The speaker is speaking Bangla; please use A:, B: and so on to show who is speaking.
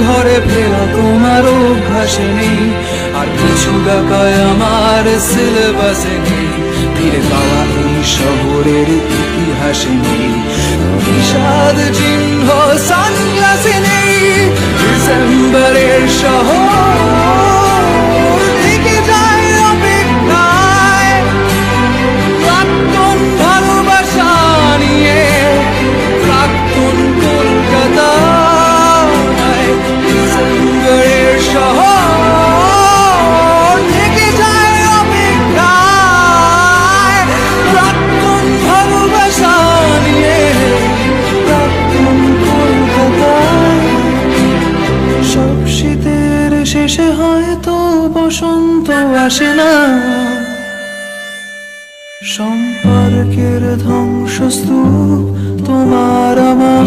A: ঘরে ফেরা তোমার অভ্যাসে নেই, আর কিছু ডাকায় আমার সিলেবাসে নেই, ফিরে পাওয়া এই শহরের ইতিহাসে নেই, বিষাদ চিহ্ন সানগ্লাসে নেই। ডিসেম্বরের শহর থেকে যায় অপেক্ষায়, প্রাক্তন ভালোবাসা নিয়ে প্রাক্তন কলকাতায়। ডিসেম্বরের শহর থেকে যায় অপেক্ষায়, প্রাক্তন ভালোবাসা নিয়ে প্রাক্তন কলকাতায়। সব শীতের শেষে হয়তো বসন্ত আসে না, সম্পর্কের ধ্বংসস্তূপ তোমার আমার